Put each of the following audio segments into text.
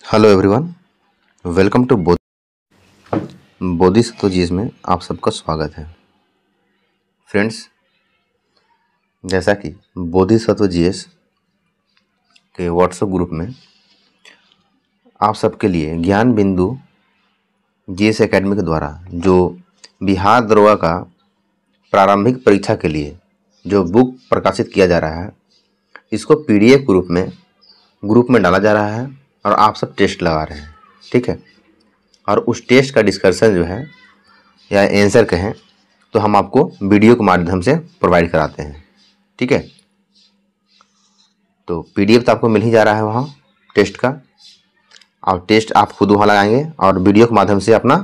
Hello everyone, welcome to Bodhisattva GS में आप सबका स्वागत है। फ्रेंड्स, जैसा कि बोधिसत्व जीएस के व्हाट्सएप ग्रुप में आप सबके लिए ज्ञान बिंदु जीएस एकेडमी के द्वारा जो बिहार दरोगा का प्रारंभिक परीक्षा के लिए जो बुक प्रकाशित किया जा रहा है, इसको पीडीएफ ग्रुप में डाला जा रहा है और आप सब टेस्ट लगा रहे हैं, ठीक है। और उस टेस्ट का डिस्कशन जो है या आंसर कहें तो हम आपको वीडियो के माध्यम से प्रोवाइड कराते हैं, ठीक है। तो पीडीएफ तो आपको मिल ही जा रहा है वहाँ टेस्ट का, और टेस्ट आप खुद वहाँ लगाएंगे और वीडियो के माध्यम से अपना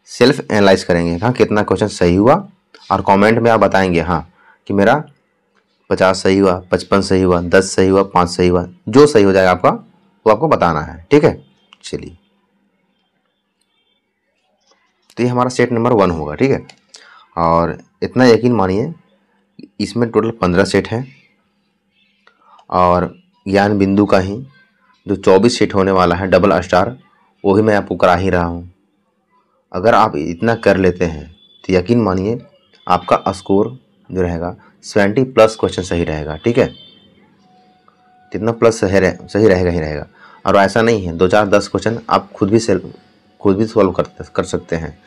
सेल्फ एनालाइज करेंगे, हाँ कितना क्वेश्चन सही हुआ, और कमेंट में आप बताएंगे हाँ कि मेरा 50 सही हुआ, 55 सही हुआ, 10 सही हुआ, 5 सही हुआ, जो सही हो जाएगा आपका वो आपको बताना है, ठीक है। चलिए, तो ये हमारा सेट नंबर 1 होगा, ठीक है। और इतना यकीन मानिए इसमें टोटल 15 सेट है और ज्ञान बिंदु का ही जो 24 सेट होने वाला है डबल स्टार, वो ही मैं आपको करा ही रहा हूँ। अगर आप इतना कर लेते हैं तो यकीन मानिए आपका स्कोर जो रहेगा 70+ क्वेश्चन सही रहेगा, ठीक है। कितना प्लस सही रहेगा ही रहेगा। और ऐसा नहीं है 2 4 10 क्वेश्चन आप खुद भी सॉल्व कर सकते हैं।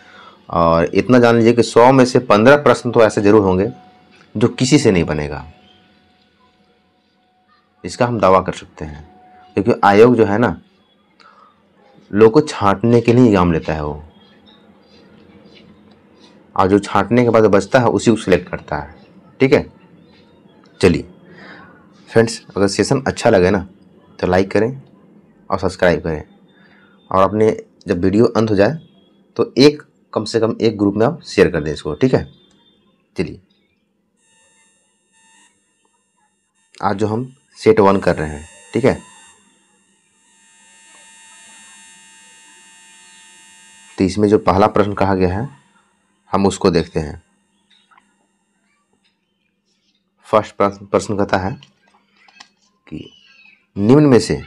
और इतना जान लीजिए कि 100 में से 15 प्रश्न तो ऐसे जरूर होंगे जो किसी से नहीं बनेगा, इसका हम दावा कर सकते हैं। क्योंकि आयोग जो है ना, लोगों को छांटने के लिए एग्जाम लेता है वो, और जो छांटने के बाद बचता है उसी को सिलेक्ट करता है, ठीक है। चलिए फ्रेंड्स, अगर सेशन अच्छा लगे ना तो लाइक करें और सब्सक्राइब करें, और अपने जब वीडियो अंत हो जाए तो कम से कम एक ग्रुप में आप शेयर कर दें इसको, ठीक है। चलिए, आज जो हम सेट 1 कर रहे हैं, ठीक है, तो इसमें जो पहला प्रश्न कहा गया है हम उसको देखते हैं। फर्स्ट प्रश्न कहता है कि निम्न में से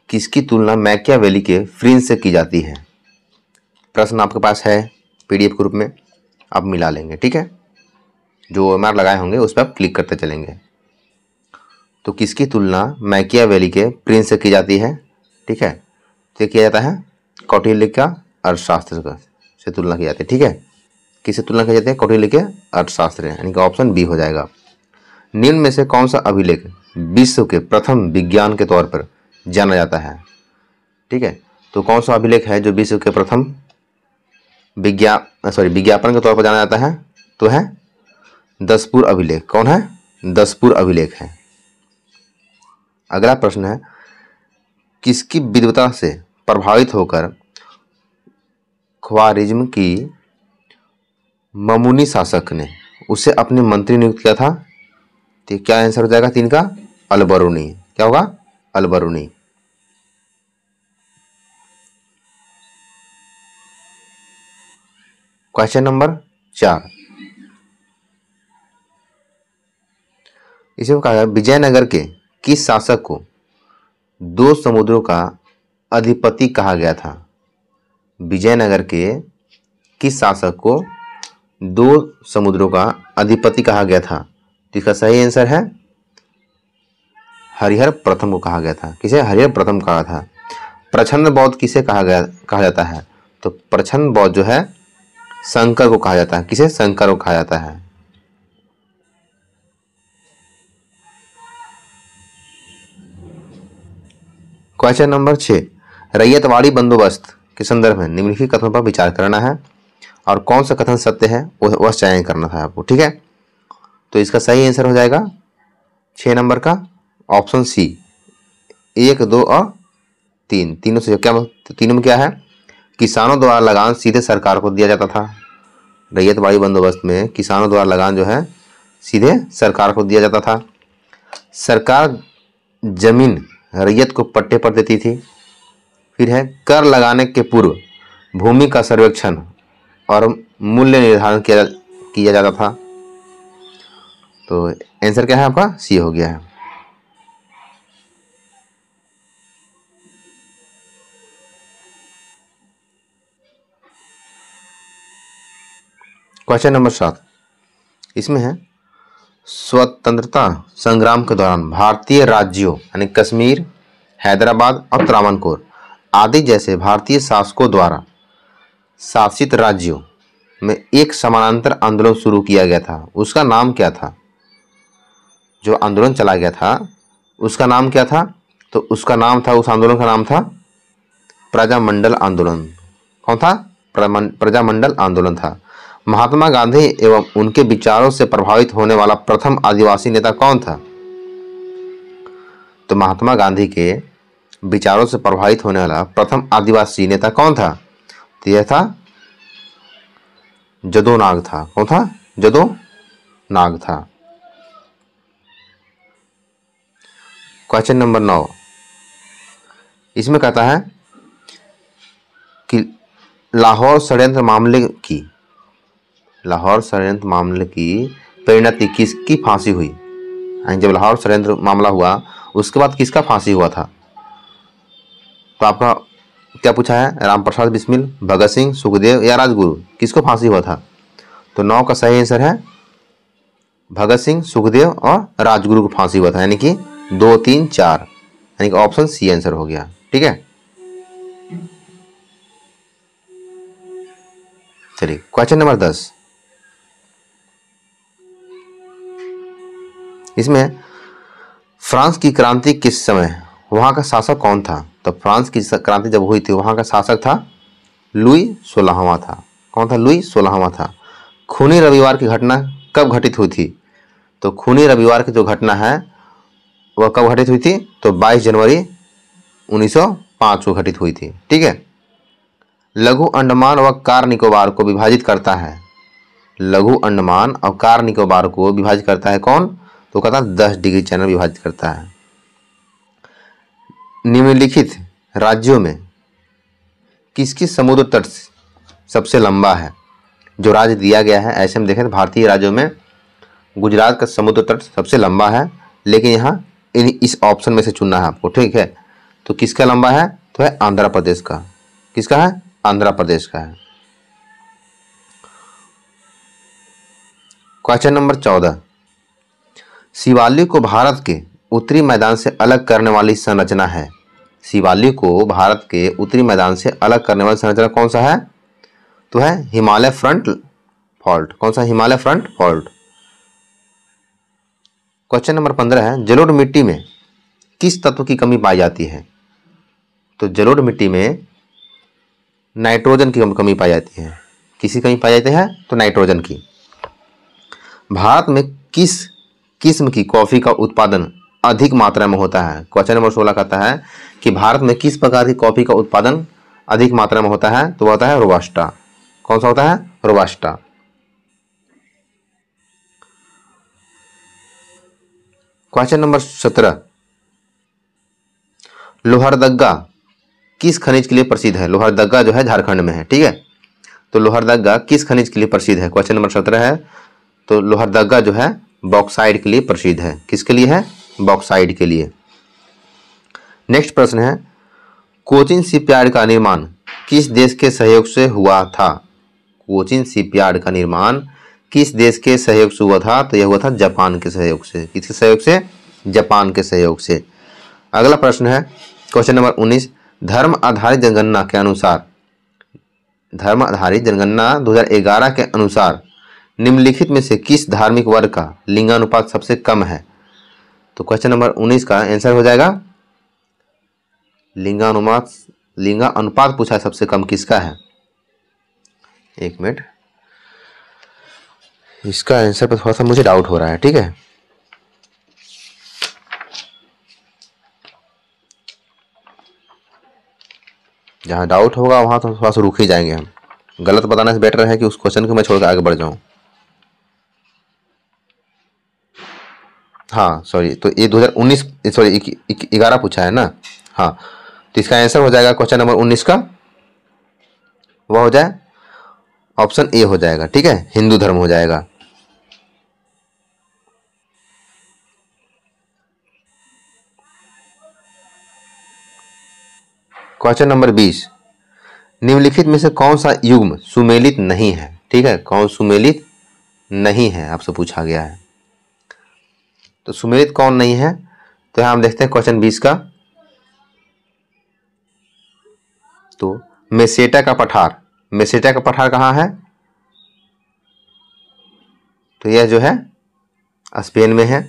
किसकी तुलना मैकियावेली के फ्रिंज से की जाती है। प्रश्न आपके पास है पीडीएफ ग्रुप में, आप मिला लेंगे, ठीक है। जो मार्क लगाए होंगे उस पर आप क्लिक करते चलेंगे। तो किसकी तुलना मैकियावेली के प्रिंस से की जाती है, ठीक है। तो किया जाता है कौटिल्य का अर्थशास्त्र से तुलना की जाती है, ठीक है। किससे तुलना की जाती है? कौटिल्य के अर्थशास्त्र, यानी कि ऑप्शन बी हो जाएगा। निम्न में से कौन सा अभिलेख विश्व के प्रथम विज्ञान के तौर पर जाना जाता है, ठीक है। तो कौन सा अभिलेख है जो विश्व के प्रथम विज्ञापन के तौर पर जाना जाता है? तो है दसपुर अभिलेख। कौन है? दसपुर अभिलेख है। अगला प्रश्न है, किसकी विद्वता से प्रभावित होकर ख्वारिज्म की ममूनी शासक ने उसे अपने मंत्री नियुक्त किया था? तो क्या आंसर हो जाएगा 3 का? अलबरूनी। क्या होगा? अलबरूनी। क्वेश्चन नंबर 4, इसमें कहा है विजयनगर के किस शासक को 2 समुद्रों का अधिपति कहा गया था? विजयनगर के किस शासक को 2 समुद्रों का अधिपति कहा गया था? तो इसका सही आंसर है हरिहर प्रथम को कहा गया था। किसे? हरिहर प्रथम कहा था। प्रछन्न बौद्ध किसे कहा जाता है? तो प्रछन्न बौद्ध जो है शंकर को कहा जाता है। किसे? शंकर को कहा जाता है। क्वेश्चन नंबर 6, रैयतवाड़ी बंदोबस्त के संदर्भ में निम्नलिखित कथन पर विचार करना है और कौन सा कथन सत्य है वह चयन करना था आपको, ठीक है। तो इसका सही आंसर हो जाएगा 6 नंबर का ऑप्शन सी, 1 2 और 3। तीनों से क्या, तीनों में क्या है? किसानों द्वारा लगान सीधे सरकार को दिया जाता था। रैयतवाड़ी बंदोबस्त में किसानों द्वारा लगान जो है सीधे सरकार को दिया जाता था। सरकार जमीन रैयत को पट्टे पर देती थी। फिर है कर लगाने के पूर्व भूमि का सर्वेक्षण और मूल्य निर्धारण किया जाता था। तो आंसर क्या है आपका? सी हो गया है। क्वेश्चन नंबर 7 इसमें है स्वतंत्रता संग्राम के दौरान भारतीय राज्यों यानी कश्मीर, हैदराबाद और त्रावणकोर आदि जैसे भारतीय शासकों द्वारा शासित राज्यों में एक समानांतर आंदोलन शुरू किया गया था, उसका नाम क्या था? जो आंदोलन चला गया था उसका नाम क्या था? तो उसका नाम था, उस आंदोलन का नाम था प्रजामंडल आंदोलन। कौन था? प्रजामंडल आंदोलन था। महात्मा गांधी एवं उनके विचारों से प्रभावित होने वाला प्रथम आदिवासी नेता कौन था? तो महात्मा गांधी के विचारों से प्रभावित होने वाला प्रथम आदिवासी नेता कौन था? तो यह था जदो नाग था। कौन था? जदो नाग था। क्वेश्चन नंबर 9 इसमें कहता है कि लाहौर षड्यंत्र मामले की परिणति किसकी फांसी हुई? जब लाहौर षड्यंत्र मामला हुआ उसके बाद किसका फांसी हुआ था? तो आपका क्या पूछा है? रामप्रसाद बिस्मिल, भगत सिंह, सुखदेव या राजगुरु, किसको फांसी हुआ था? तो 9 का सही आंसर है भगत सिंह, सुखदेव और राजगुरु को फांसी हुआ था, यानी कि 2, 3, 4, यानी कि ऑप्शन सी आंसर हो गया। ठीक है, चलिए क्वेश्चन नंबर 10 इसमें फ्रांस की क्रांति किस समय, वहां का शासक कौन था? तो फ्रांस की क्रांति जब हुई थी वहां का शासक था लुई 16वां था। कौन था? लुई 16वां था। खूनी रविवार की घटना कब घटित हुई थी? तो खूनी रविवार की जो घटना है वह कब घटित हुई थी? तो 22 जनवरी 1905 को घटित हुई थी। ठीक है, लघु अंडमान व कार निकोबार को विभाजित करता है, लघु अंडमान और कार निकोबार को विभाजित करता है कौन? तो कहता है 10 डिग्री चैनल विभाजित करता है। निम्नलिखित राज्यों में किसकी समुद्र तट सबसे लंबा है? जो राज्य दिया गया है ऐसे में देखें तो भारतीय राज्यों में गुजरात का समुद्र तट सबसे लंबा है, लेकिन यहाँ इस ऑप्शन में से चुनना है आपको। ठीक है, तो किसका लंबा है? तो है आंध्र प्रदेश का। किसका है? आंध्र प्रदेश का है। क्वेश्चन नंबर 14 शिवालिक को भारत के उत्तरी मैदान से अलग करने वाली संरचना है। शिवालिक को भारत के उत्तरी मैदान से अलग करने वाली संरचना कौन सा है? तो है हिमालय फ्रंट फॉल्ट। कौन सा? Himalaya front fault. Question number 15 है जलोढ़ मिट्टी में किस तत्व की कमी पाई जाती है? तो जलोढ़ मिट्टी में नाइट्रोजन की कमी पाई जाती है। किसकी कमी पाई जाती है? तो नाइट्रोजन की। भारत में किस किस्म की कॉफी का उत्पादन अधिक मात्रा में होता है? क्वेश्चन नंबर 16 कहता है कि भारत में किस प्रकार की कॉफी का उत्पादन अधिक मात्रा में होता है? तो वह होता है रोबास्टा। कौन सा होता है? रोबास्टा। क्वेश्चन नंबर 17 लोहरदग्गा किस खनिज के लिए प्रसिद्ध है? लोहरदग्गा जो है झारखंड में है। ठीक है, तो लोहरदग्गा किस खनिज के लिए प्रसिद्ध है? क्वेश्चन नंबर 17 है। तो लोहरदग्गा जो है बॉक्साइड के लिए प्रसिद्ध है। किसके लिए है? बॉक्साइड के लिए। नेक्स्ट प्रश्न है कोचिन शिपयार्ड का निर्माण किस देश के सहयोग से हुआ था? कोचिन शिपयार्ड का निर्माण किस देश के सहयोग से हुआ था? तो यह हुआ था जापान के सहयोग से। किसके सहयोग से? जापान के सहयोग से। अगला प्रश्न है क्वेश्चन नंबर 19 धर्म आधारित जनगणना के अनुसार, धर्म आधारित जनगणना 2011 के अनुसार निम्नलिखित में से किस धार्मिक वर्ग का लिंगानुपात सबसे कम है? तो क्वेश्चन नंबर 19 का आंसर हो जाएगा लिंगानुपात पूछा है सबसे कम किसका है? एक मिनट, इसका आंसर पर थोड़ा सा मुझे डाउट हो रहा है। ठीक है, जहां डाउट होगा वहां तो थोड़ा सा रुक ही जाएंगे हम। गलत बताने से बेटर है कि उस क्वेश्चन को मैं छोड़कर आगे बढ़ जाऊं। हाँ सॉरी, तो ये 2019 सॉरी 11 पूछा है ना। हाँ, तो इसका आंसर हो जाएगा क्वेश्चन नंबर 19 का, वह हो जाए ऑप्शन ए हो जाएगा। ठीक है, हिंदू धर्म हो जाएगा। क्वेश्चन नंबर 20 निम्नलिखित में से कौन सा युग्म सुमेलित नहीं है? ठीक है, कौन सुमेलित नहीं है, आपसे पूछा गया है। तो सुमेलित कौन नहीं है, तो यहाँ हम देखते हैं क्वेश्चन 20 का। तो मेसेटा का पठार, मेसेटा का पठार कहाँ है, तो यह जो है स्पेन में है।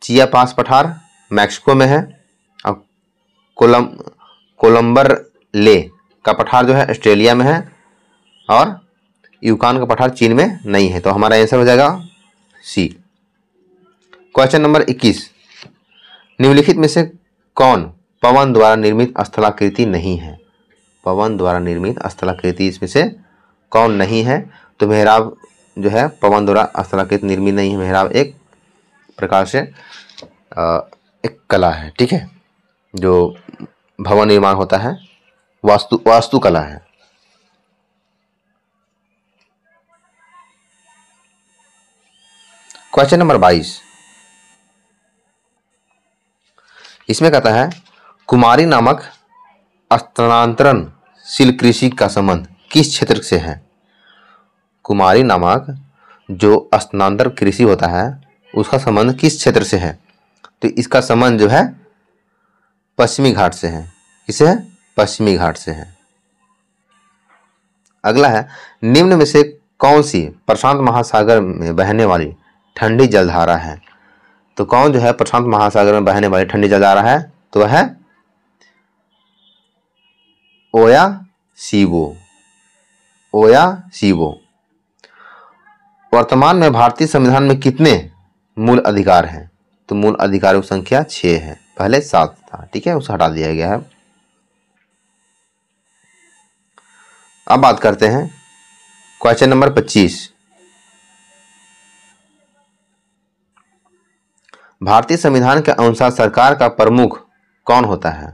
चियापास पठार मैक्सिको में है। और कोलंबर ले का पठार जो है ऑस्ट्रेलिया में है। और यूकान का पठार चीन में नहीं है। तो हमारा आंसर हो जाएगा सी। क्वेश्चन नंबर 21, निम्नलिखित में से कौन पवन द्वारा निर्मित स्थलाकृति नहीं है। पवन द्वारा निर्मित स्थलाकृति इसमें से कौन नहीं है, तो मेहराब जो है पवन द्वारा स्थलाकृति निर्मित नहीं है। मेहराब एक प्रकार से एक कला है, ठीक है, जो भवन निर्माण होता है, वास्तुकला है। क्वेश्चन नंबर 22, इसमें कहता है कुमारी नामक स्थानांतरणशील कृषि का संबंध किस क्षेत्र से है। कुमारी नामक जो स्थानांतर कृषि होता है उसका संबंध किस क्षेत्र से है, तो इसका संबंध जो है पश्चिमी घाट से है। किसे है, पश्चिमी घाट से है। अगला है निम्न में से कौन सी प्रशांत महासागर में बहने वाली ठंडी जलधारा है। तो कौन जो है प्रशांत महासागर में बहने वाली ठंडी जलधारा है, तो वह है ओया सीवो। ओया सीवो। वर्तमान में भारतीय संविधान में कितने मूल अधिकार हैं, तो मूल अधिकारों की संख्या 6 है। पहले 7 था, ठीक है, उसे हटा दिया गया है। अब बात करते हैं क्वेश्चन नंबर 25, भारतीय संविधान के अनुसार सरकार का प्रमुख कौन होता है।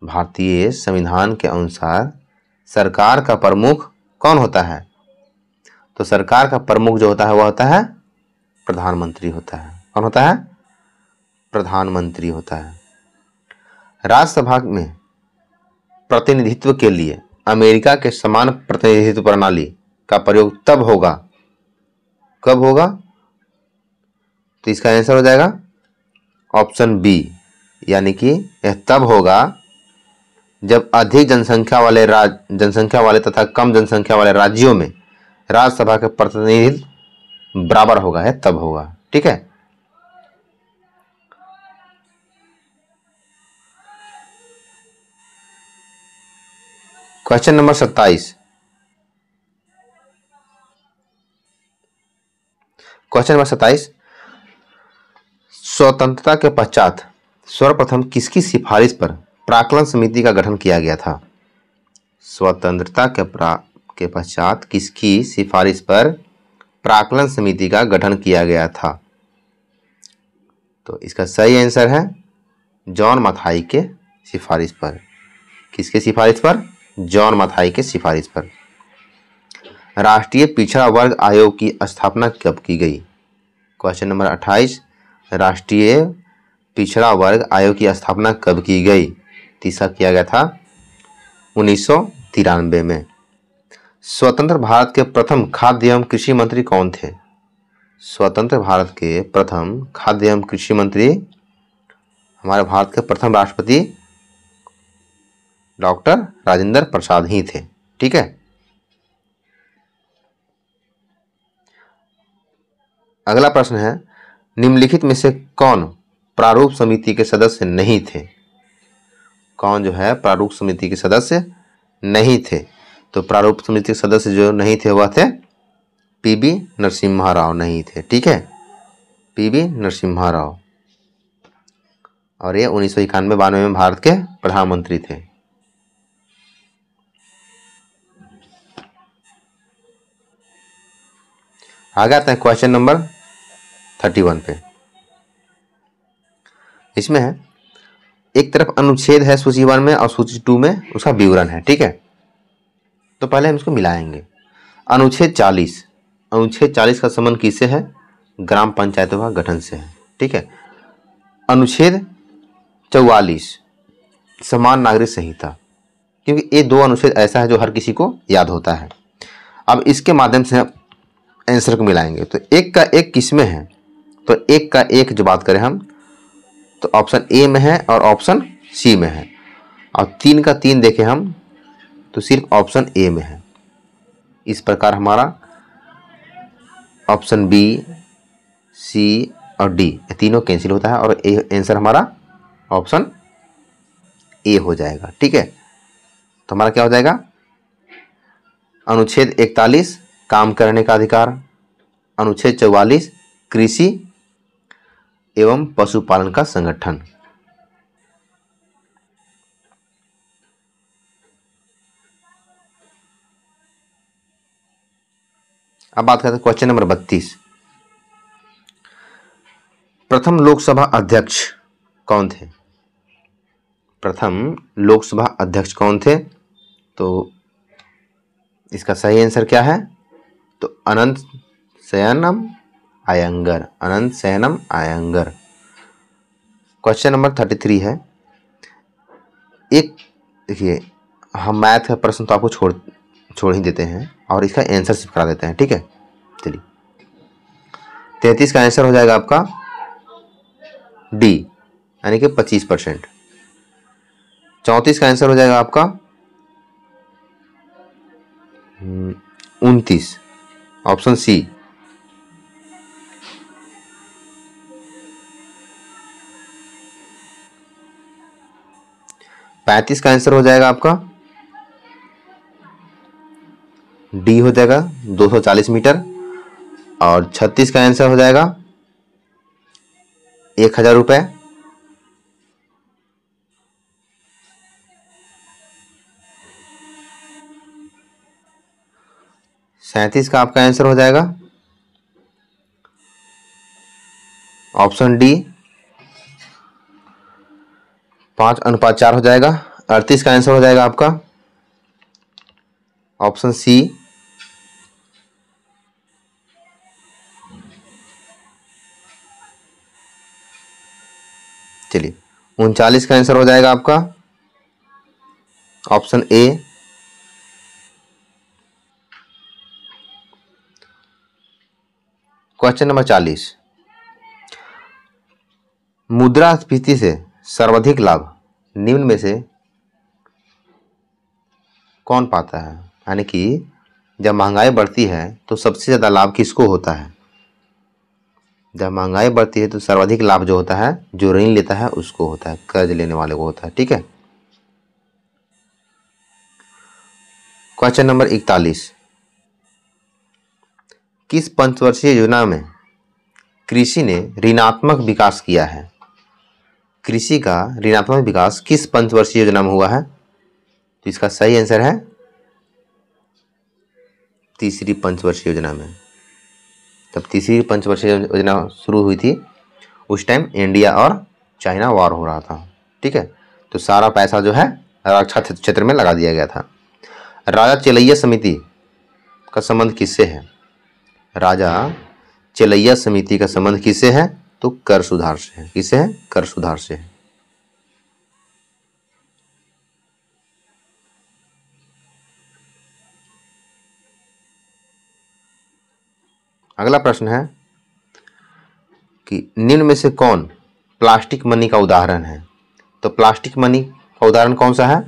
भारतीय संविधान के अनुसार सरकार का प्रमुख कौन होता है, तो सरकार का प्रमुख जो होता है वह होता है प्रधानमंत्री होता है। कौन होता है, प्रधानमंत्री होता है। राज्यसभा में प्रतिनिधित्व के लिए अमेरिका के समान प्रतिनिधित्व प्रणाली का प्रयोग तब होगा, कब होगा, तो इसका आंसर हो जाएगा ऑप्शन बी, यानी कि यह तब होगा जब अधिक जनसंख्या वाले तथा कम जनसंख्या वाले राज्यों में राज्यसभा के प्रतिनिधित्व बराबर होगा, है तब होगा, ठीक है। क्वेश्चन नंबर 27, क्वेश्चन नंबर 27, स्वतंत्रता के पश्चात सर्वप्रथम किसकी सिफारिश पर प्राक्कलन समिति का गठन किया गया था। स्वतंत्रता के पश्चात किसकी सिफारिश पर प्राक्कलन समिति का गठन किया गया था, तो इसका सही आंसर है जॉन मथाई के सिफारिश पर। किसके सिफारिश पर, जॉन मथाई के सिफारिश पर। राष्ट्रीय पिछड़ा वर्ग आयोग की स्थापना कब की गई। क्वेश्चन नंबर 28, राष्ट्रीय पिछड़ा वर्ग आयोग की स्थापना कब की गई, तीसरा किया गया था 1993 में। स्वतंत्र भारत के प्रथम खाद्य एवं कृषि मंत्री कौन थे। स्वतंत्र भारत के प्रथम खाद्य एवं कृषि मंत्री हमारे भारत के प्रथम राष्ट्रपति डॉक्टर राजेंद्र प्रसाद ही थे, ठीक है। अगला प्रश्न है निम्नलिखित में से कौन प्रारूप समिति के सदस्य नहीं थे। कौन जो है प्रारूप समिति के सदस्य नहीं थे, तो प्रारूप समिति के सदस्य जो नहीं थे वह थे पीबी नरसिम्हा राव नहीं थे, ठीक है, पीबी नरसिम्हा राव। और ये 1991-92 में भारत के प्रधानमंत्री थे। आगे आते हैं क्वेश्चन नंबर 31 पे। इसमें है एक तरफ अनुच्छेद है सूची 1 में और सूची 2 में उसका विवरण है, ठीक है। तो पहले हम इसको मिलाएंगे। अनुच्छेद 40, अनुच्छेद 40 का संबंध किससे है, ग्राम पंचायतों का गठन से है, ठीक है। अनुच्छेद 44 समान नागरिक संहिता, क्योंकि ये दो अनुच्छेद ऐसा है जो हर किसी को याद होता है। अब इसके माध्यम से हम आंसर को मिलाएंगे। तो एक का एक किस में है, तो एक का एक जो बात करें हम तो ऑप्शन ए में है और ऑप्शन सी में है, और 3 का 3 देखें हम तो सिर्फ ऑप्शन ए में है। इस प्रकार हमारा ऑप्शन बी, सी और डी ये तीनों कैंसिल होता है और आंसर हमारा ऑप्शन ए हो जाएगा। ठीक है, तो हमारा क्या हो जाएगा, अनुच्छेद 41 काम करने का अधिकार, अनुच्छेद 44 कृषि एवं पशुपालन का संगठन। अब बात करते हैं क्वेश्चन नंबर 32। प्रथम लोकसभा अध्यक्ष कौन थे? प्रथम लोकसभा अध्यक्ष कौन थे? तो इसका सही आंसर क्या है, तो अनंत शयनम अयंगर, अनंत शयनम अयंगर। क्वेश्चन नंबर 33 है। एक देखिए, हम मैथ का प्रश्न तो आपको छोड़ ही देते हैं और इसका आंसर सिर्फ करा देते हैं। ठीक है, चलिए 33 का आंसर हो जाएगा आपका डी यानी कि 25%। 34 का आंसर हो जाएगा आपका 29 ऑप्शन सी। 35 का आंसर हो जाएगा आपका डी हो जाएगा 240 मीटर, और 36 का आंसर हो जाएगा 1000 रुपये। 37 का आपका आंसर हो जाएगा ऑप्शन डी 5:4 हो जाएगा। 38 का आंसर हो जाएगा आपका ऑप्शन सी। चलिए 39 का आंसर हो जाएगा आपका ऑप्शन ए। Question number 40। मुद्रास्फीति से सर्वाधिक लाभ निम्न में से कौन पाता है? यानी कि जब महंगाई बढ़ती है तो सबसे ज़्यादा लाभ किसको होता है? जब महंगाई बढ़ती है तो सर्वाधिक लाभ जो होता है, जो ऋण लेता है उसको होता है, कर्ज लेने वाले को होता है। ठीक है, क्वेश्चन नंबर 41। किस पंचवर्षीय योजना में कृषि ने ऋणात्मक विकास किया है? कृषि का ऋणात्मक विकास किस पंचवर्षीय योजना में हुआ है? तो इसका सही आंसर है तीसरी पंचवर्षीय योजना में। तब तीसरी पंचवर्षीय योजना शुरू हुई थी, उस टाइम इंडिया और चाइना वॉर हो रहा था। ठीक है, तो सारा पैसा जो है रक्षा क्षेत्र में लगा दिया गया था। राजा चेलैया समिति का संबंध किससे है? राजा चेलैया समिति का संबंध किससे है? तो कर सुधार से है। किससे है? कर सुधार से है। अगला प्रश्न है कि निम्न में से कौन प्लास्टिक मनी का उदाहरण है? तो प्लास्टिक मनी का उदाहरण कौन सा है?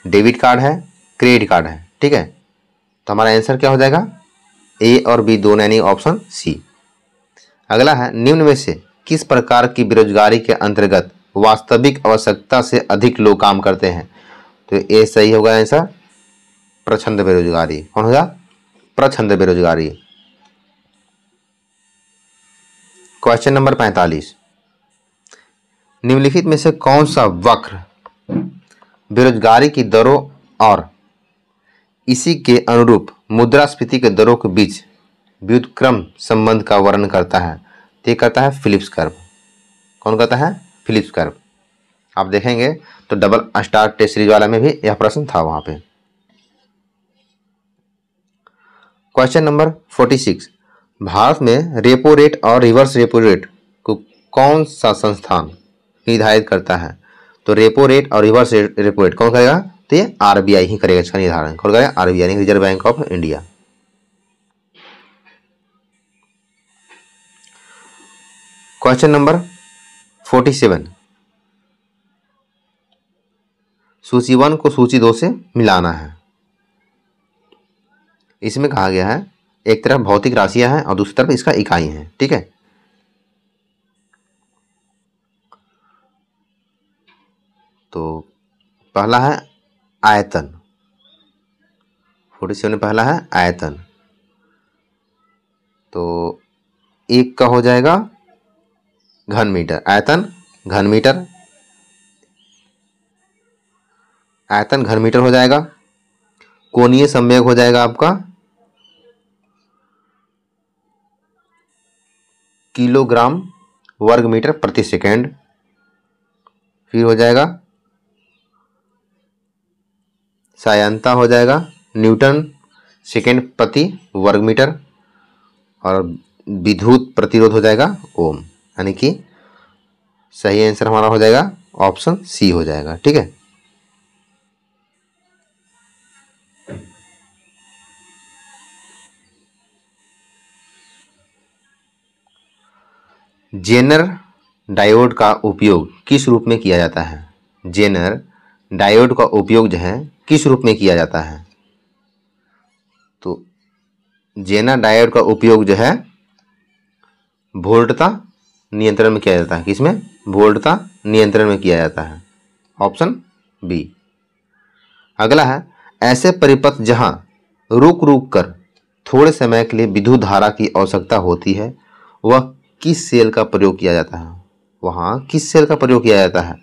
डेबिट कार्ड है, क्रेडिट कार्ड है। ठीक है, तो हमारा आंसर क्या हो जाएगा? ए और बी दोनों यानी ऑप्शन सी। अगला है, निम्न में से किस प्रकार की बेरोजगारी के अंतर्गत वास्तविक आवश्यकता से अधिक लोग काम करते हैं? तो ए सही होगा आंसर, प्रछंद बेरोजगारी। कौन होगा? प्रछंद बेरोजगारी। Question number 45। निम्नलिखित में से कौन सा वक्र बेरोजगारी की दरों और इसी के अनुरूप मुद्रास्फीति के दरों के बीच व्युत्क्रम संबंध का वर्णन करता है? तो ये करता है फिलिप्स कर्व। कौन करता है? Phillips curve. आप देखेंगे तो डबल स्टार टेस्ट सीरीज वाला में भी यह प्रश्न था वहां पे। Question number 46। भारत में रेपो रेट और रिवर्स रेपो रेट को कौन सा संस्थान निर्धारित करता है? तो रेपो रेट और रिवर्स रेपो रेट कौन करेगा? तो ये आरबीआई ही करेगा इसका निर्धारण। कौन करेगा? RBI, reserve bank of India. Question number 47, सूची 1 को सूची 2 से मिलाना है। इसमें कहा गया है एक तरफ भौतिक राशियां हैं और दूसरी तरफ इसका इकाई है। ठीक है, तो पहला है आयतन, 47 में पहला है आयतन, तो एक का हो जाएगा घन मीटर, आयतन घन मीटर, आयतन घन मीटर हो जाएगा। कोणीय संवेग हो जाएगा आपका किलोग्राम वर्ग मीटर प्रति सेकेंड। फिर हो जाएगा सायंता हो जाएगा न्यूटन सेकेंड प्रति वर्ग मीटर, और विद्युत प्रतिरोध हो जाएगा ओम, यानी कि सही आंसर हमारा हो जाएगा ऑप्शन सी हो जाएगा। ठीक है, जेनर डायोड का उपयोग किस रूप में किया जाता है? जेनर डायोड का उपयोग जो है किस रूप में किया जाता है? तो जेनर डायोड का उपयोग जो है वोल्टता नियंत्रण में किया जाता है। किसमें? वोल्टता नियंत्रण में किया जाता है, ऑप्शन बी। अगला है ऐसे परिपथ जहां रुक रुक कर थोड़े समय के लिए विद्युत धारा की आवश्यकता होती है, वह किस सेल का प्रयोग किया जाता है? वहां किस सेल का प्रयोग किया जाता है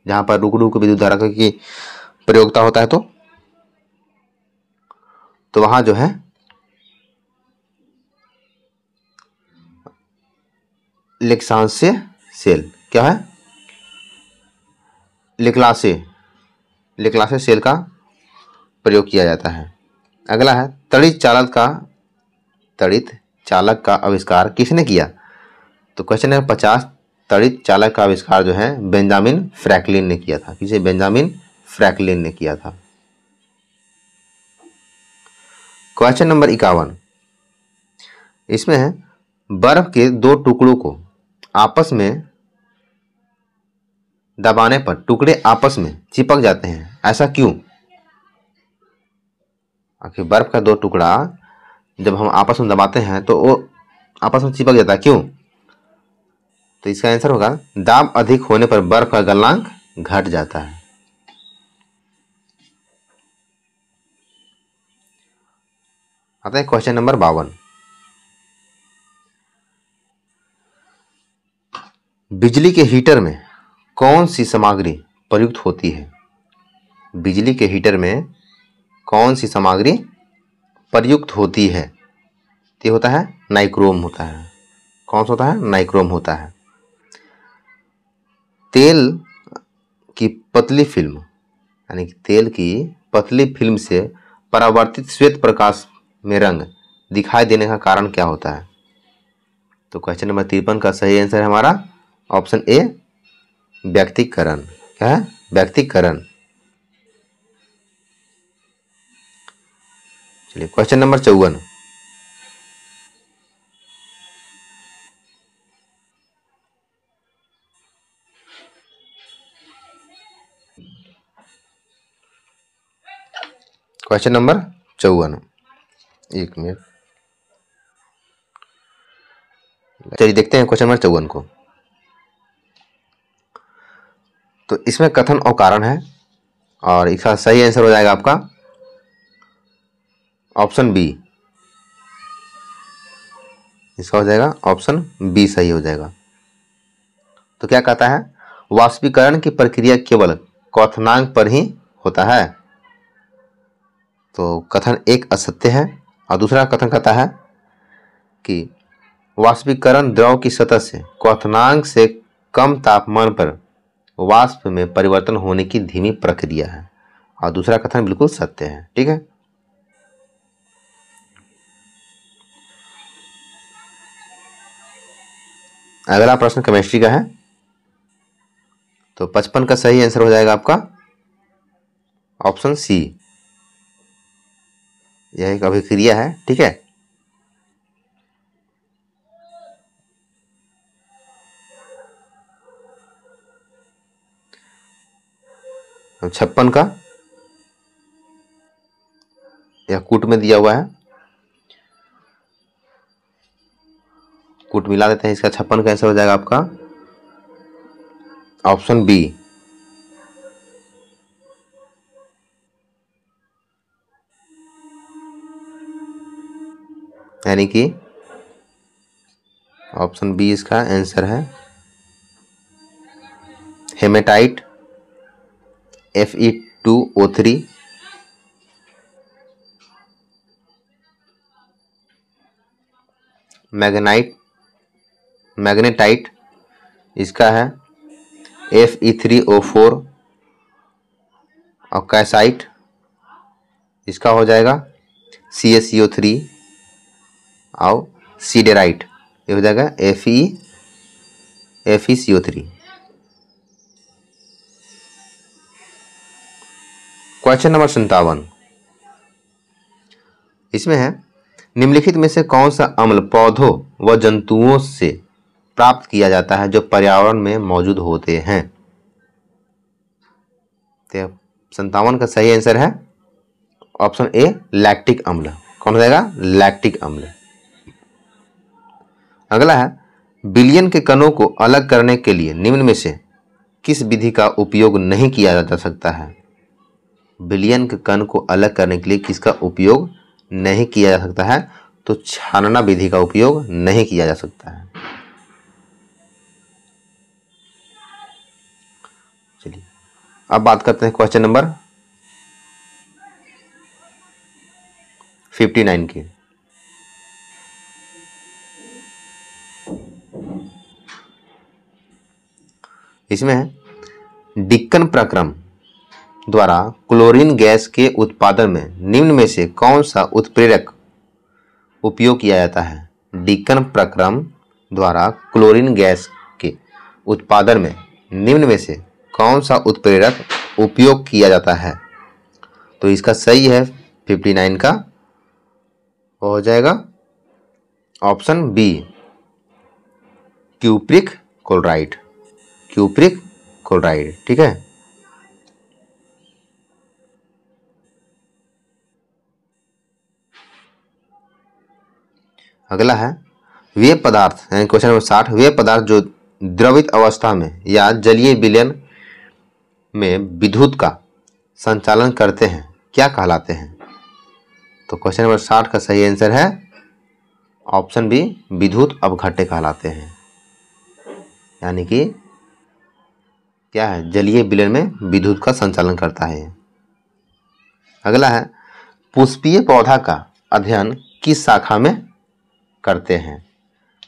जहां पर रुक रुक विद्युत धारा की प्रयोगता होता है? तो वहां जो है लेक्सांस्य सेल, क्या है? लेक्लासे सेल का प्रयोग किया जाता है। अगला है तड़ित चालक का आविष्कार किसने किया? तो क्वेश्चन है 50, तड़ित चालक का आविष्कार जो है बेंजामिन फ्रैंकलिन ने किया था। किसे? बेंजामिन फ्रैंकलिन ने किया था। क्वेश्चन नंबर 51, इसमें है बर्फ के दो टुकड़ों को आपस में दबाने पर टुकड़े आपस में चिपक जाते हैं, ऐसा क्यों? आखिर बर्फ का दो टुकड़ा जब हम आपस में दबाते हैं तो वो आपस में चिपक जाता है, क्यों? तो इसका आंसर होगा दाब अधिक होने पर बर्फ का गलनांक घट जाता है। आता है क्वेश्चन नंबर 52, बिजली के हीटर में कौन सी सामग्री प्रयुक्त होती है? बिजली के हीटर में कौन सी सामग्री प्रयुक्त होती है? ये होता है नाइक्रोम होता है। कौन सा होता है? नाइक्रोम होता है। तेल की पतली फिल्म, यानी कि तेल की पतली फिल्म से परावर्तित श्वेत प्रकाश में रंग दिखाई देने का कारण क्या होता है? तो क्वेश्चन नंबर 53 का सही आंसर है हमारा ऑप्शन ए, व्यक्तिकरण। क्या है? व्यक्तिकरण। चलिए क्वेश्चन नंबर 54, क्वेश्चन नंबर 54, एक मिनट, चलिए देखते हैं क्वेश्चन नंबर 54 को। तो इसमें कथन और कारण है और इसका सही आंसर हो जाएगा आपका ऑप्शन बी। इसका हो जाएगा ऑप्शन बी सही हो जाएगा। तो क्या कहता है? वाष्पीकरण की प्रक्रिया केवल क्वथनांक पर ही होता है। तो कथन एक असत्य है और दूसरा कथन कहता है कि वाष्पीकरण द्रव की सतह से क्वथनांक से कम तापमान पर वाष्प में परिवर्तन होने की धीमी प्रक्रिया है, और दूसरा कथन बिल्कुल सत्य है। ठीक है, अगला प्रश्न केमिस्ट्री का है। तो 55 का सही आंसर हो जाएगा आपका ऑप्शन सी, यह एक अभिक्रिया है। ठीक है, अब 56 का यह कूट में दिया हुआ है, कूट मिला देते हैं, इसका 56 का आंसर हो जाएगा आपका ऑप्शन बी, यानी कि ऑप्शन बी इसका आंसर है। हेमेटाइट Fe2O3, मैग्नेटाइट इसका है Fe3O4 और कैसाइट इसका हो जाएगा CaCO3 और सीडेराइट ये हो जाएगा FeCO3। क्वेश्चन नंबर 57, इसमें है निम्नलिखित में से कौन सा अम्ल पौधों व जंतुओं से प्राप्त किया जाता है जो पर्यावरण में मौजूद होते हैं। तो 57 का सही आंसर है ऑप्शन ए, लैक्टिक अम्ल। कौन हो जाएगा? लैक्टिक अम्ल। अगला है बिलियन के कणों को अलग करने के लिए निम्न में से किस विधि का उपयोग नहीं किया जा सकता है। बिलियन के कण को अलग करने के लिए किसका उपयोग नहीं किया जा सकता है? तो छानना विधि का उपयोग नहीं किया जा सकता है। चलिए अब बात करते हैं क्वेश्चन नंबर 59 की। इसमें है डिक्कन प्रक्रम द्वारा क्लोरीन गैस के उत्पादन में निम्न में से कौन सा उत्प्रेरक उपयोग किया जाता है। डिक्कन प्रक्रम द्वारा क्लोरीन गैस के उत्पादन में निम्न में से कौन सा उत्प्रेरक उपयोग किया जाता है। तो इसका सही है 59 का हो जाएगा option B, cupric chloride. Cupric chloride. ठीक है, अगला है वे पदार्थ, क्वेश्चन नंबर 60, वे पदार्थ जो द्रवित अवस्था में या जलीय विलयन में विद्युत का संचालन करते हैं क्या कहलाते हैं। तो क्वेश्चन नंबर 60 का सही आंसर है ऑप्शन बी, विद्युत अपघट्य कहलाते हैं, यानी कि क्या है, जलीय विलयन में विद्युत का संचालन करता है। अगला है पुष्पीय पौधा का अध्ययन किस शाखा में करते हैं।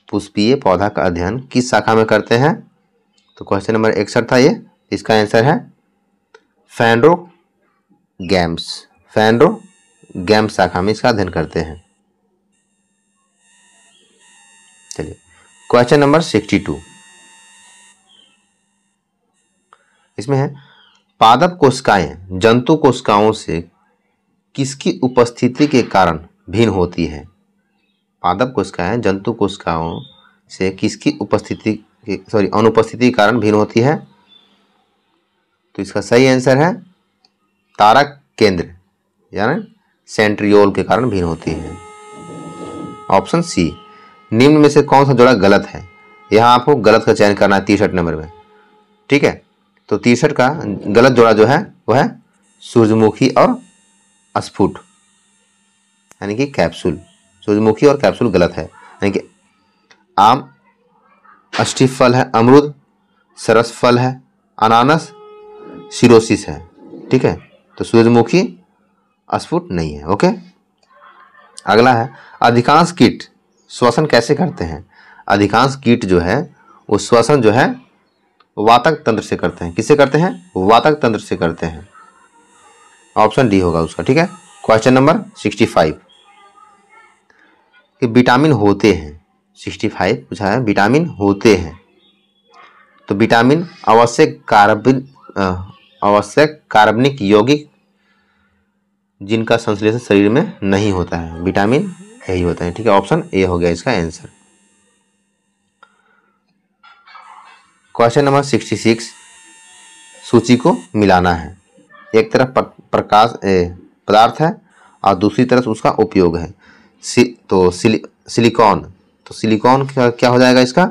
पुष्पीय पौधा का अध्ययन किस शाखा में करते हैं। तो क्वेश्चन नंबर 61 था ये, इसका आंसर है फैंड्रोगैम्स। फैंड्रोगैम्स शाखा में इसका अध्ययन करते हैं। चलिए क्वेश्चन नंबर 62, इसमें है पादप कोशिकाएं जंतु कोशिकाओं से किसकी उपस्थिति के कारण भिन्न होती है। पादप कोशिकाएं जंतु कोशिकाओं से किसकी अनुपस्थिति के कारण भिन्न होती है। तो इसका सही आंसर है तारक केंद्र यानी सेंट्रियोल के कारण भिन्न होती है, ऑप्शन सी। निम्न में से कौन सा जोड़ा गलत है। यहाँ आपको गलत का चयन करना है 63 नंबर में। ठीक है, तो 63 का गलत जोड़ा जो है वह है सूरजमुखी और स्फुट, यानी कि कैप्सूल। सूरजमुखी और कैप्सूल गलत है, यानी कि आम अस्टिफ फल है, अमरूद सरस फल है, अनानास सिरोसिस है। ठीक है, तो सूरजमुखी स्फुट नहीं है। ओके, अगला है अधिकांश कीट श्वसन कैसे करते हैं। अधिकांश कीट जो है वो श्वसन जो है वातक तंत्र से करते हैं। किससे करते हैं? वातक तंत्र से करते हैं, ऑप्शन डी होगा उसका। ठीक है, क्वेश्चन नंबर 65 कि विटामिन होते हैं। 65 पूछा है विटामिन होते हैं, तो विटामिन आवश्यक कार्बनिक यौगिक जिनका संश्लेषण शरीर में नहीं होता है, विटामिन यही होता है। ठीक है, ऑप्शन ए हो गया इसका आंसर। क्वेश्चन नंबर 66, सूची को मिलाना है। एक तरफ प्रकाश पदार्थ है और दूसरी तरफ उसका उपयोग है। सिलिकॉन, तो सिलिकॉन क्या हो जाएगा इसका?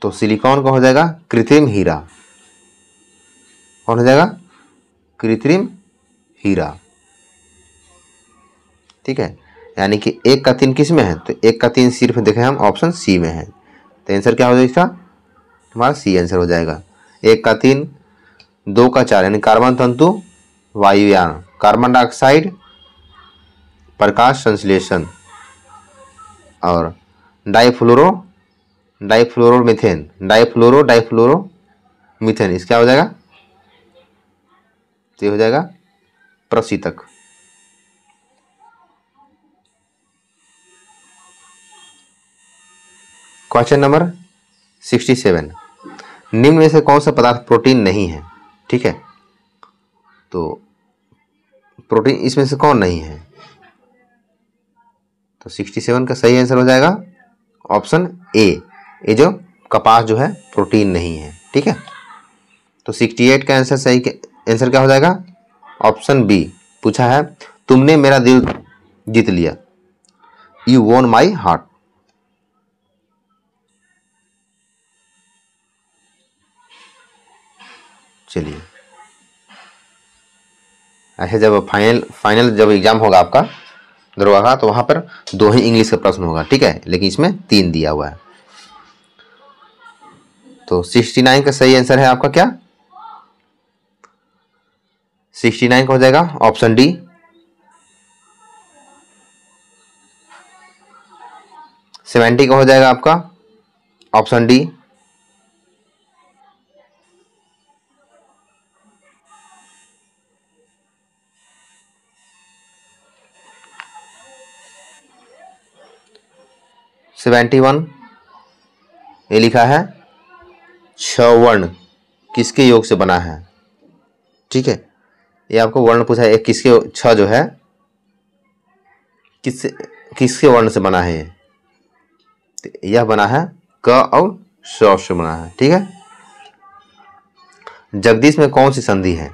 तो सिलिकॉन का हो जाएगा कृत्रिम हीरा। कौन हो जाएगा? कृत्रिम हीरा। ठीक है, यानी कि 1 का 3 किस में है? तो 1 का 3 सिर्फ देखें हम ऑप्शन सी में है, तो आंसर क्या हो जाएगा इसका? हमारा सी आंसर हो जाएगा। 1 का 3, 2 का 4 यानी कार्बन तंतु, वायुयान, कार्बन डाइऑक्साइड, प्रकाश संश्लेषण, और डाइफ्लोरोमीथेन, इस क्या हो जाएगा? तो हो जाएगा प्रशीतक। क्वेश्चन नंबर 67, निम्न में से कौन सा पदार्थ प्रोटीन नहीं है? ठीक है, तो प्रोटीन इसमें से कौन नहीं है? तो 67 का सही आंसर हो जाएगा ऑप्शन ए, ये जो कपास जो है प्रोटीन नहीं है। ठीक है, तो 68 का आंसर सही आंसर क्या हो जाएगा? Option B. पूछा है, तुमने मेरा दिल जीत लिया, यू वॉन माई हार्ट। चलिए, ऐसे जब फाइनल जब एग्जाम होगा आपका दरोगा का, तो वहां पर 2 ही इंग्लिश का प्रश्न होगा। ठीक है, लेकिन इसमें 3 दिया हुआ है। तो 69 का सही आंसर है आपका क्या? 69 का हो जाएगा ऑप्शन डी। 70 का हो जाएगा आपका ऑप्शन डी। 71 ये लिखा है 6 वर्ण किसके योग से बना है? ठीक है, ये आपको वर्ण पूछा है, एक किसके 6 जो है किसके वर्ण से बना है? ये तो यह बना है क और श से बना है। ठीक है, जगदीश में कौन सी संधि है?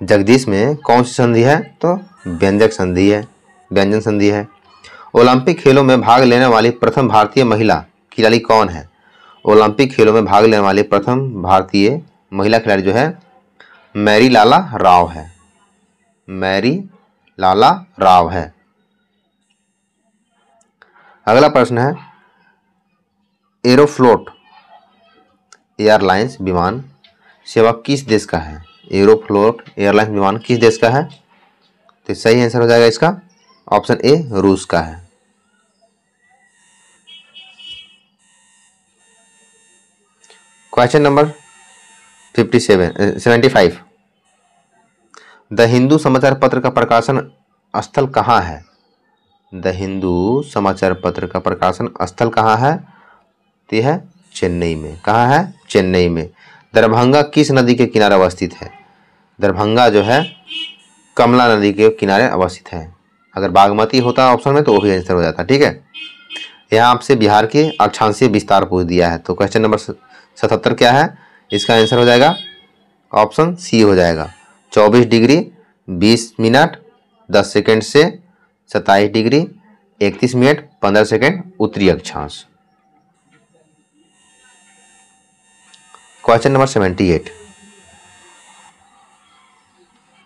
जगदीश में कौन सी संधि है? तो व्यंजक संधि है, व्यंजन संधि है। ओलंपिक खेलों में भाग लेने वाली प्रथम भारतीय महिला खिलाड़ी कौन है? ओलंपिक खेलों में भाग लेने वाली प्रथम भारतीय महिला खिलाड़ी जो है मैरी लाला राव है। मैरी लाला राव है। अगला प्रश्न है, एरोफ्लोट एयरलाइंस विमान सेवा किस देश का है? एरोफ्लोट एयरलाइंस विमान किस देश का है? तो सही आंसर हो जाएगा इसका ऑप्शन ए, रूस का है। क्वेश्चन नंबर 75, द हिंदू समाचार पत्र का प्रकाशन स्थल कहाँ है? द हिंदू समाचार पत्र का प्रकाशन स्थल कहाँ है? तो यह है चेन्नई में। कहाँ है? चेन्नई में। दरभंगा किस नदी के किनारे अवस्थित है? दरभंगा जो है कमला नदी के किनारे अवस्थित है। अगर बागमती होता ऑप्शन में तो वो भी आंसर हो जाता। ठीक है, यहाँ आपसे बिहार के अक्षांशीय विस्तार पूछ दिया है, तो क्वेश्चन नंबर 77 क्या है? इसका आंसर हो जाएगा ऑप्शन सी हो जाएगा 24 डिग्री 20 मिनट 10 सेकेंड से 27 डिग्री 31 मिनट 15 सेकेंड उत्तरी अक्षांश। क्वेश्चन नंबर 78,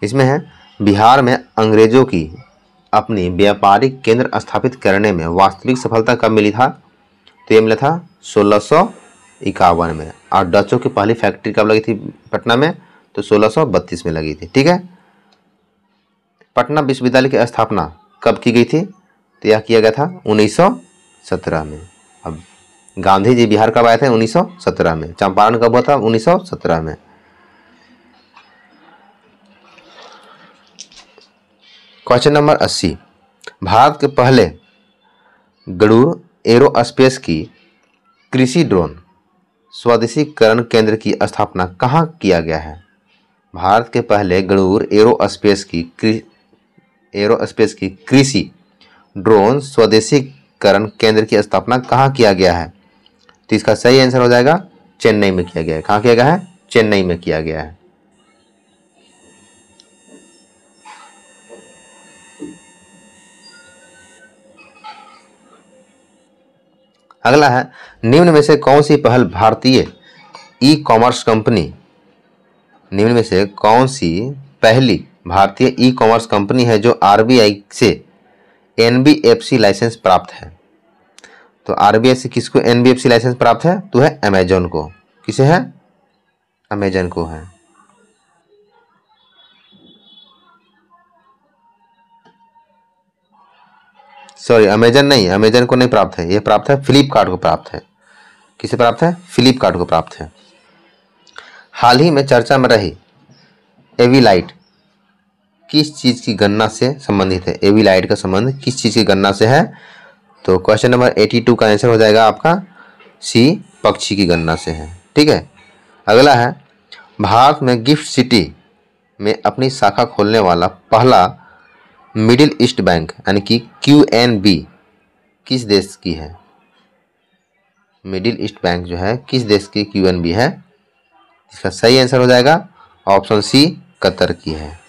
इसमें है, बिहार में अंग्रेजों की अपनी व्यापारिक केंद्र स्थापित करने में वास्तविक सफलता कब मिली था? तो ये मिला था 1651 में। और डचों की पहली फैक्ट्री कब लगी थी पटना में? तो 1632 में लगी थी। ठीक है, पटना विश्वविद्यालय की स्थापना कब की गई थी? तो यह किया गया था 1917 में। अब गांधी जी बिहार कब आए थे? 1917 में। चंपारण कब हुआ था? 1917 में। क्वेश्चन नंबर 80, भारत के पहले गरुड़ एरोस्पेस की कृषि ड्रोन स्वदेशीकरण केंद्र की स्थापना कहाँ किया गया है? भारत के पहले गरुड़ एरोस्पेस की कृषि ड्रोन स्वदेशीकरण केंद्र की स्थापना कहाँ किया गया है? तो इसका सही आंसर हो जाएगा चेन्नई में किया गया है। कहाँ किया गया है? चेन्नई में किया गया है। अगला है, निम्न में से कौन सी पहल भारतीय ई कॉमर्स कंपनी, निम्न में से कौन सी पहली भारतीय ई कॉमर्स कंपनी है जो आरबीआई से एनबीएफसी लाइसेंस प्राप्त है? तो आरबीआई से किसको एनबीएफसी लाइसेंस प्राप्त है? तो है अमेजन को। किसे है? अमेजन को है। सॉरी, अमेजन नहीं, अमेजन को नहीं प्राप्त है, ये प्राप्त है फ्लिपकार्ट को प्राप्त है। किसे प्राप्त है? फ्लिपकार्ट को प्राप्त है। हाल ही में चर्चा में रही एविलाइट किस चीज की गणना से संबंधित है? एविलाइट का संबंध किस चीज की गणना से है? तो क्वेश्चन नंबर 82 का आंसर हो जाएगा आपका सी, पक्षी की गणना से है। ठीक है। अगला है, भारत में गिफ्ट सिटी में अपनी शाखा खोलने वाला पहला मिडिल ईस्ट बैंक यानी कि क्यूएनबी किस देश की है? मिडिल ईस्ट बैंक जो है किस देश की क्यूएनबी है? इसका सही आंसर हो जाएगा ऑप्शन सी, कतर की है।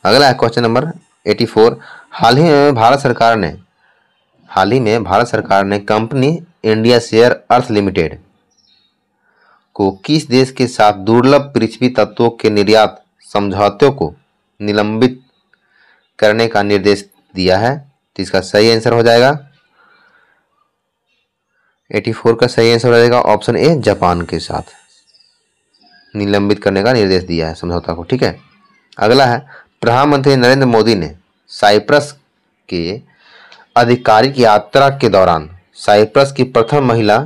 अगला है क्वेश्चन नंबर 84, हाल ही में भारत सरकार ने कंपनी इंडिया शेयर अर्थ लिमिटेड को किस देश के साथ दुर्लभ पृथ्वी तत्वों के निर्यात समझौते को निलंबित करने का निर्देश दिया है? तो इसका सही आंसर हो जाएगा 84 का सही आंसर हो जाएगा ऑप्शन ए, जापान के साथ निलंबित करने का निर्देश दिया है समझौता को। ठीक है। अगला है, प्रधानमंत्री नरेंद्र मोदी ने साइप्रस के आधिकारिक यात्रा के दौरान साइप्रस की प्रथम महिला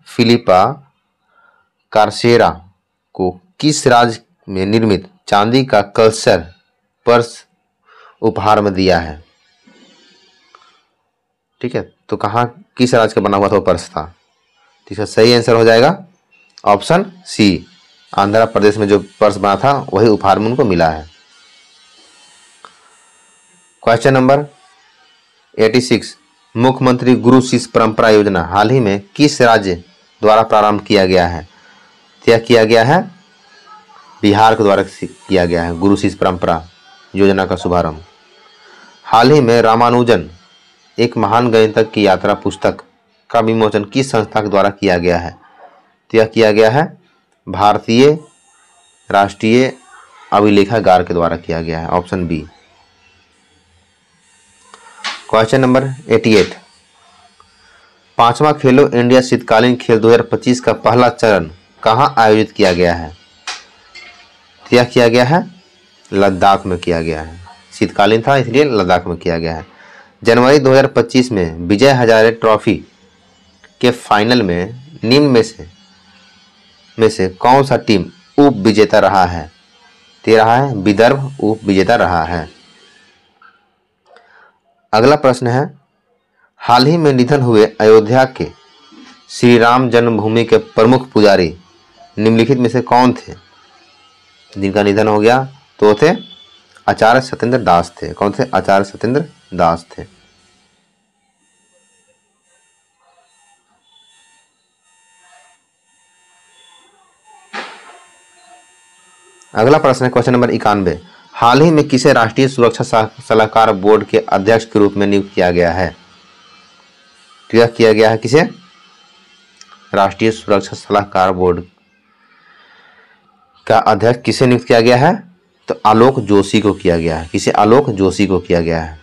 फिलिपा कार्सेरा को किस राज्य में निर्मित चांदी का कल्चर पर्स उपहार में दिया है? ठीक है, तो कहाँ, किस राज्य का बना हुआ था वो पर्स था? तो इसका सही आंसर हो जाएगा ऑप्शन सी, आंध्र प्रदेश में जो पर्स बना था वही उपहार में उनको मिला है। क्वेश्चन नंबर 86, मुख्यमंत्री गुरु शिष्य परंपरा योजना हाल ही में किस राज्य द्वारा प्रारंभ किया गया है? क्या किया गया है? बिहार के द्वारा किया गया है गुरु शिष्य परंपरा योजना का शुभारंभ। हाल ही में रामानुजन एक महान गणितज्ञ की यात्रा पुस्तक का विमोचन किस संस्था के द्वारा किया गया है? यह किया गया है भारतीय राष्ट्रीय अभिलेखागार के द्वारा किया गया है, ऑप्शन बी। क्वेश्चन नंबर 88, पांचवा खेलो इंडिया शीतकालीन खेल 2025 का पहला चरण कहां आयोजित किया गया है? यह किया गया है लद्दाख में किया गया है। शीतकालीन था इसलिए लद्दाख में किया गया है। जनवरी 2025 में विजय हजारे ट्रॉफी के फाइनल में निम्न में से कौन सा टीम उप विजेता रहा है? ते रहा है विदर्भ उप विजेता रहा है। अगला प्रश्न है, हाल ही में निधन हुए अयोध्या के श्री राम जन्मभूमि के प्रमुख पुजारी निम्नलिखित में से कौन थे जिनका निधन हो गया? तो थे आचार्य सत्येंद्र दास थे। कौन थे? आचार्य सत्येंद्र दास थे। अगला प्रश्न है क्वेश्चन नंबर 91, हाल ही में किसे राष्ट्रीय सुरक्षा सलाहकार बोर्ड के अध्यक्ष के रूप में नियुक्त किया गया है? क्या किया गया है? किसे? राष्ट्रीय सुरक्षा सलाहकार बोर्ड का अध्यक्ष किसे नियुक्त किया गया है? तो आलोक जोशी को किया गया है। किसे? आलोक जोशी को किया गया है।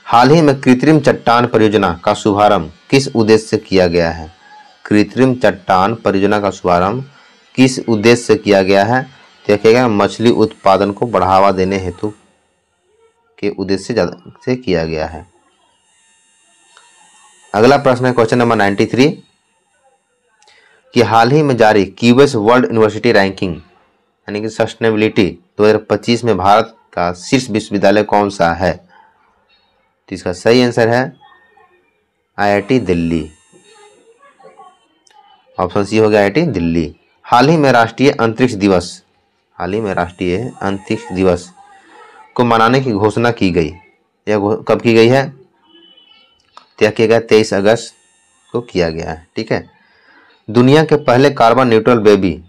हाल ही में कृत्रिम चट्टान परियोजना का शुभारंभ किस उद्देश्य से किया गया है? कृत्रिम चट्टान परियोजना का शुभारंभ किस उद्देश्य से किया गया है? तो किया गया मछली उत्पादन को बढ़ावा देने हेतु के उद्देश्य से किया गया है। अगला प्रश्न है क्वेश्चन नंबर 93 कि हाल ही में जारी क्यूएस वर्ल्ड यूनिवर्सिटी रैंकिंग यानी कि सस्टेनेबिलिटी 2025 में भारत का शीर्ष विश्वविद्यालय कौन सा है? तो इसका सही आंसर है IIT दिल्ली। ऑप्शन सी हो गया IIT दिल्ली। हाल ही में राष्ट्रीय अंतरिक्ष दिवस को मनाने की घोषणा की गई। यह कब की गई है? यह किया गया 23 अगस्त को किया गया है। ठीक है। दुनिया के पहले कार्बन न्यूट्रल बेबी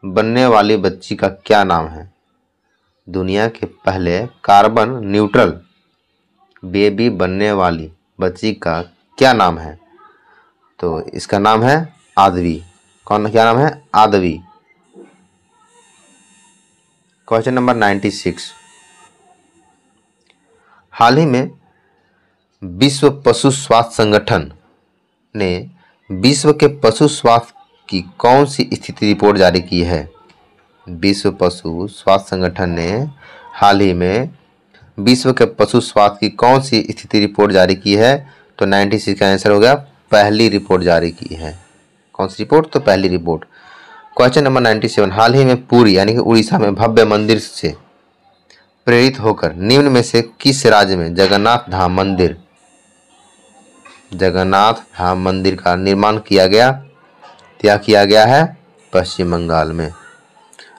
बनने वाली बच्ची का क्या नाम है? दुनिया के पहले कार्बन न्यूट्रल बेबी बनने वाली बच्ची का क्या नाम है? तो इसका नाम है आदवी। क्या नाम है? आदवी। Question number 96। हाल ही में विश्व पशु स्वास्थ्य संगठन ने विश्व के पशु स्वास्थ्य की कौन सी स्थिति रिपोर्ट जारी की है? विश्व पशु स्वास्थ्य संगठन ने हाल ही में विश्व के पशु स्वास्थ्य की कौन सी स्थिति रिपोर्ट जारी की है? तो 96 का आंसर हो गया पहली रिपोर्ट जारी की है। कौन सी रिपोर्ट? तो पहली रिपोर्ट। Question number 97। हाल ही में पुरी यानी कि उड़ीसा में भव्य मंदिर से प्रेरित होकर निम्न में से किस राज्य में जगन्नाथ धाम मंदिर का निर्माण किया गया? क्या किया गया है? पश्चिम बंगाल में।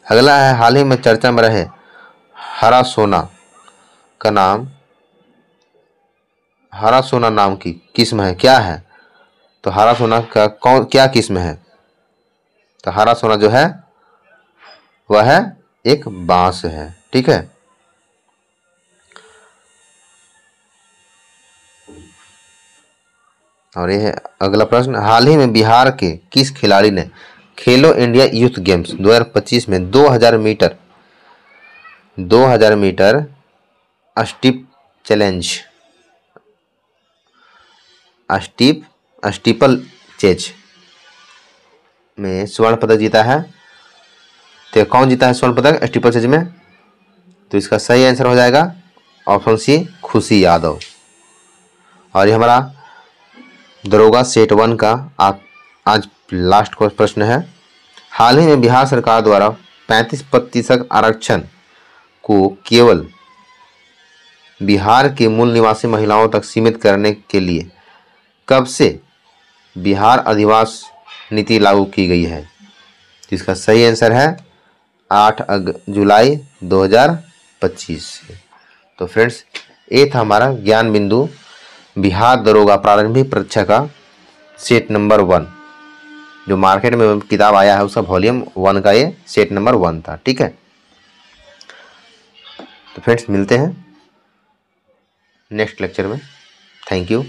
अगला है, हाल ही में चर्चा में रहे हरा सोना नाम की किस्म है, क्या है? तो हरा सोना का क्या किस्म है? तो हरा सोना जो है वह है एक बांस है। ठीक है। और ये है अगला प्रश्न, हाल ही में बिहार के किस खिलाड़ी ने खेलो इंडिया यूथ गेम्स 2025 में 2000 मीटर स्टीपल चेज में स्वर्ण पदक जीता है? तो कौन जीता है स्वर्ण पदक स्टीपल चेज में? तो इसका सही आंसर हो जाएगा ऑप्शन सी, खुशी यादव। और ये हमारा दरोगा सेट 1 का आज लास्ट प्रश्न है। हाल ही में बिहार सरकार द्वारा 35% आरक्षण को केवल बिहार के मूल निवासी महिलाओं तक सीमित करने के लिए कब से बिहार अधिवास नीति लागू की गई है? इसका सही आंसर है 8 जुलाई 2025 से। तो फ्रेंड्स, ये था हमारा ज्ञान बिंदु बिहार दरोगा प्रारंभिक परीक्षा का सेट नंबर 1, जो मार्केट में किताब आया है उसका वॉल्यूम 1 का ये सेट नंबर 1 था। ठीक है। तो फ्रेंड्स, मिलते हैं नेक्स्ट लेक्चर में। Thank you.